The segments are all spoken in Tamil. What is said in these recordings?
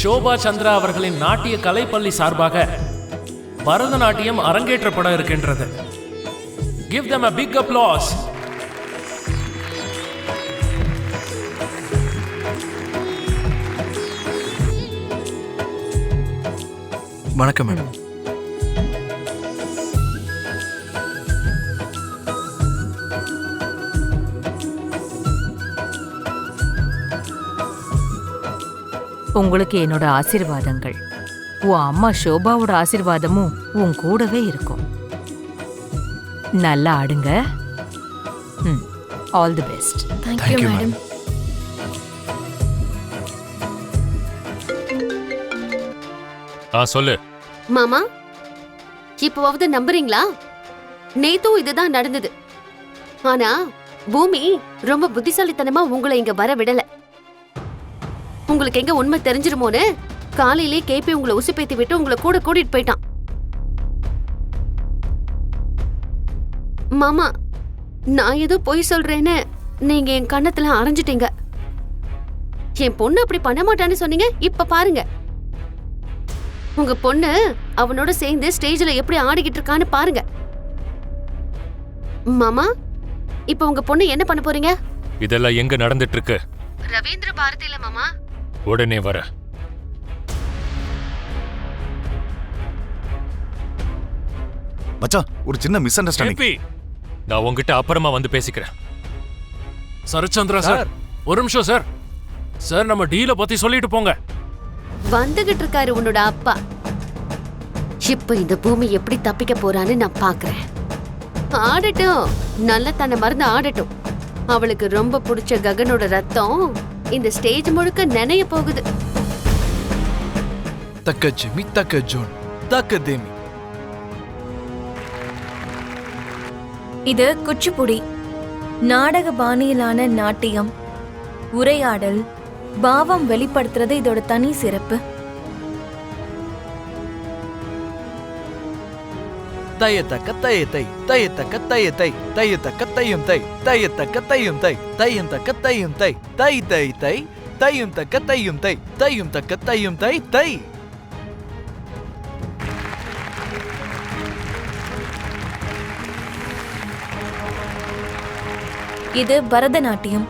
ஷோபா சந்திரா அவர்களின் நாட்டிய கலைப்பள்ளி சார்பாக பரதநாட்டியம் அரங்கேற்றப்பட இருக்கின்றது. Give them a big applause. வணக்கம் மேடம். உங்களுக்கு என்னோட ஆசீர்வாதங்கள். உன் அம்மா ஷோபாவோட ஆசீர்வாதமும் உன் கூடவே இருக்கும். நல்லா ஆடுங்க. All the best. Thank you madam. சொல்லு மாமா, இப்போவாவது நம்புறீங்களா? நேத்தும் இதுதான் நடந்தது. ஆனா பூமி ரொம்ப புத்திசாலித்தனமா உங்களை இங்க வர விடல. உங்களுக்கு எங்க உண்மை தெரிஞ்சிருமோன்னு காலையிலே கேபி உங்களை உசுப்பேத்தி விட்டு உங்களை கூட கூட்டிட்டு போயிட்டான். மாமா, நான் ஏதோ பொய் சொல்றேன்னு நீங்க என் கண்ணத்துல அரைஞ்சிட்டீங்க. என் பொண்ணு அப்படி பண்ண மாட்டான்னு சொன்னீங்க. இப்ப பாருங்க, உங்க பொண்ணு அவனோட சேர்ந்து ஸ்டேஜ்ல எப்படி ஆடிக்கிட்டு இருக்கான்னு பாருங்க. மாமா, இப்ப உங்க பொண்ணு என்ன பண்ண போறீங்க? இதெல்லாம் எங்க நடந்துட்டு இருக்கு? ரவீந்திர பாரதியில மாமா. உடனே வர. மச்சான், ஒரு சின்ன மிஸ் அண்டர்ஸ்டாண்டிங். நான் உங்ககிட்ட அப்புறமா வந்து பேசிக்கிறேன். சரச்சந்திரா சார், ஒரு நிமிஷம் சார். சார், நம்ம டீல பத்தி சொல்லிட்டு போங்க. வந்துகிட்டு இருக்காரு உன்னோட அப்பா. இப்ப இந்த பூமி எப்படி தப்பிக்க போறான்னு நான் பாக்குறேன். ஆடட்டும், நல்ல தன்னை மறந்து ஆடட்டும். அவளுக்கு ரொம்ப பிடிச்ச ககனோட ரத்தம் இந்த ஸ்டேஜ் முழுக்க நினைய போகுது. தக்க ஜெமி, தக்க ஜோன், தக்க தேமி. இது குச்சிப்புடி. நாடக பாணியிலான நாட்டியம், உரையாடல், பாவம் வெளிப்படுத்துறது இதோட தனி சிறப்பு. தையத்தக்க தையத்தை, தையத்தக்க தையத்தை, தையத்தக்க தையும் தை, தையத்தக்க தையும் தை, தையும் தக்க தையும் தை, தை தை தை, தையும் தக்க தையும் தை, தையும் தக்க தையும் தை, தை. இது பரதநாட்டியம்.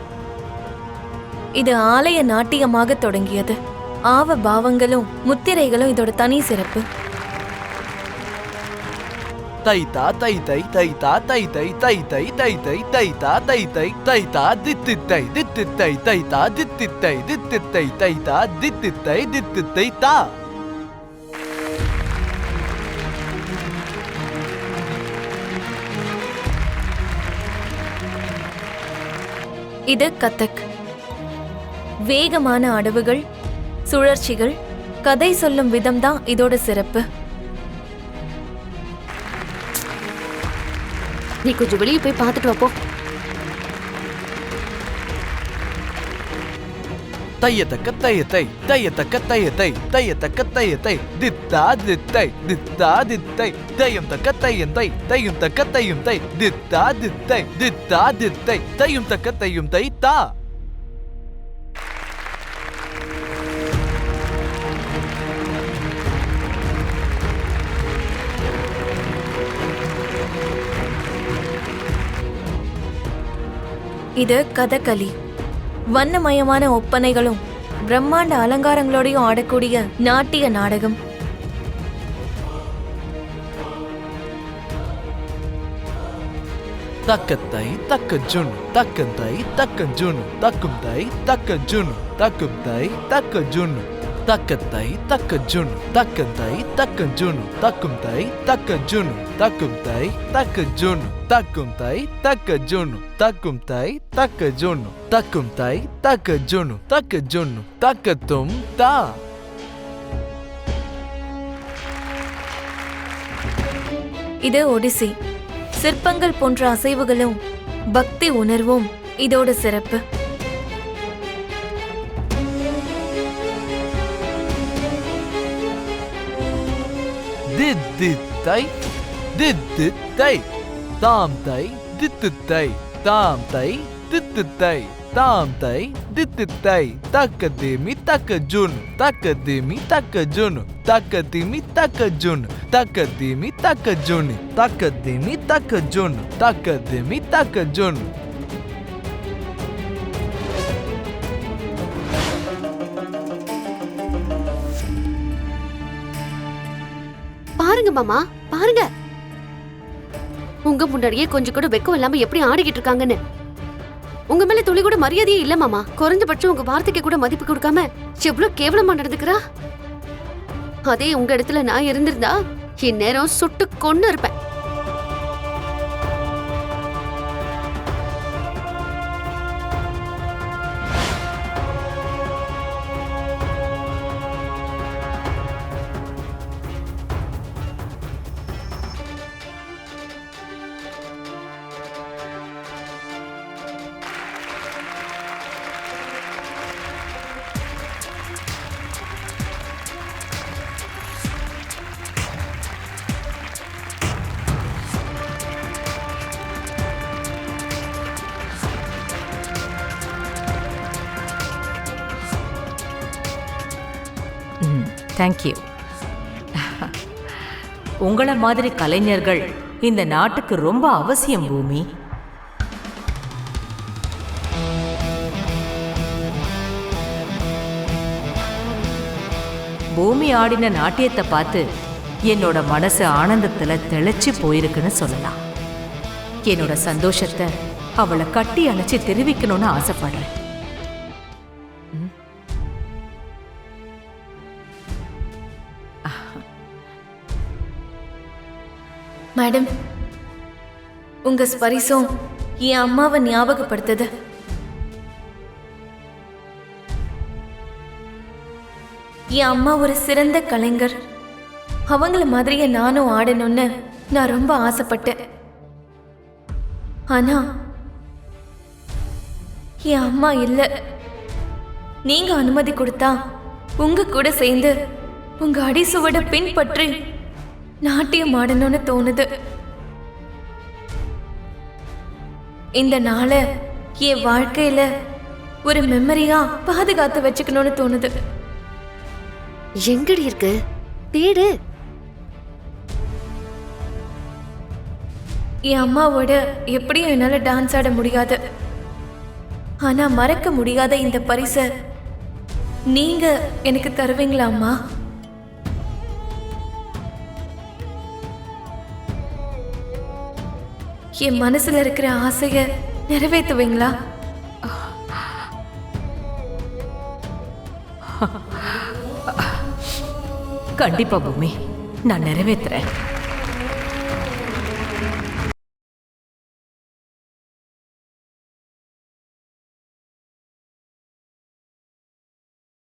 இது ஆலய நாட்டியமாக தொடங்கியது. ஆவ பாவங்களும் முத்திரைகளும் இதோட தனி சிறப்பு. தை தா தை தை, தை தா தை தை, தை தை தை தை, தை தா தை தை, தை தா தித்தி தை, தித்தி தை, தை தா தித்தி தை, தித்தி தை, தை தா தித்தி தை, தித்தி தை தா. இது கதக். வேகமான அடவுகள், சுழற்சிகள், கதை சொல்லும் விதம் தான் இதோட சிறப்பு. நீ கொஞ்சம் வெளியே போய் பார்த்துட்டு வாப்போ. தையத்தக்க தையத்தை, தையத்தக்க தையத்தை, தையத்தக்க தையத்தை, தித்தா தித்தை, தித்தா தித்தை, தையும் தக்க தையும் தை, தையும் தக்க தையும் தை, தித்தா தித்தை, தித்தா தித்தை, தையும் தக்க தையும் தை, தா. இது கதகளி. வண்ணமயமான ஒப்பனைகளும் பிரம்மாண்ட அலங்காரங்களோடையும் ஆடக்கூடிய நாட்டிய நாடகம். தக்கத்தை தக்க ஜுனு, தக்கந்தை தக்க ஜுனு, தக்கும் தை தக்க ஜுனு, தக்கும் தை தக்க ஜுனு, தக்கத்தை தக்க ஜுனு, தக்கந்தை தக்க ஜுனு, தக்கும் தை தக்க ஜுனு, தக்கும் தை தக்க ஜுனு, தக்கும் தை தக்க ஜுனு, தக்கும் தை தக்க ஜுனு, தக்கும் தை தக்க ஜுனு, தக்க ஜுனு, தக்கத்தும் தா. இது ஒடிசி. சிற்பங்கள் போன்ற அசைவுகளும் பக்தி உணர்வும் இதோட சிறப்பு. தித்தித்தை, தித்தித்தை, தாம் தை, தித்தித்தை, தாம் தை, தித்தித்தை, தாம் தை தித்து தை தக்க திமி தக்க ஜுனு தக்க திமி தக்க ஜுனு தக்க திமி தக்க ஜுனு தக்க திமி தக்க ஜுனு தக்க திமி தக்க ஜுனு தக்க திமி தக்க ஜுனு. பாருங்க மாமா, பாருங்க. உங்க முன்னாடியே கொஞ்சம் கூட வெக்கம் இல்லாம எப்படி ஆடிக்கிட்டு இருக்காங்கன்னு. உங்க மேல துளி கூட மரியாதையே இல்ல மாமா. குறைஞ்சபட்சம் உங்க வார்த்தைக்கு கூட மதிப்பு கொடுக்காம எவ்வளவு கேவலமா நடந்துக்கிறா. அதே உங்க இடத்துல நான் இருந்திருந்தா இந்நேரம் சுட்டு கொன்னு இருப்பேன். தேங்க்யூ. உங்களை மாதிரி கலைஞர்கள் இந்த நாட்டுக்கு ரொம்ப அவசியம் பூமி. பூமி ஆடின நாட்டியத்தை பார்த்து என்னோட மனசு ஆனந்தத்துல தெளிச்சு போயிருக்குன்னு சொல்லலாம். என்னோட சந்தோஷத்தை அவளை கட்டி அணைச்சு தெரிவிக்கணும்னு ஆசைப்படுறேன். மேடம், உங்க ஸ்பரிசம் என் அம்மாவை ஞாபகப்படுத்துது. என் அம்மா ஒரு சிறந்த கலைஞர். அவங்கள மாதிரியே நானும் ஆடணும்னு நான் ரொம்ப ஆசைப்பட்டேன். ஆனா என் அம்மா இல்ல. நீங்க அனுமதி கொடுத்தா உங்க கூட சேர்ந்து உங்க அடிசுவட பின்பற்றி நாட்டியம் ஆடணும்னு தோணுது. இந்த நாளை என் வாழ்க்கையில ஒரு மெமரியா பாதுகாத்து வச்சுக்கணும்னு தோணுது. எங்கடி இருக்கு? தேடு. என் அம்மாவோட எப்படியும் என்னால டான்ஸ் ஆட முடியாது. ஆனா மறக்க முடியாத இந்த பரிசை நீங்க எனக்கு தருவீங்களா அம்மா? என் மனசுல இருக்கிற ஆசைய நிறைவேற்றுவீங்களா? கண்டிப்பா பூமி, நான் நிறைவேற்றுறேன்.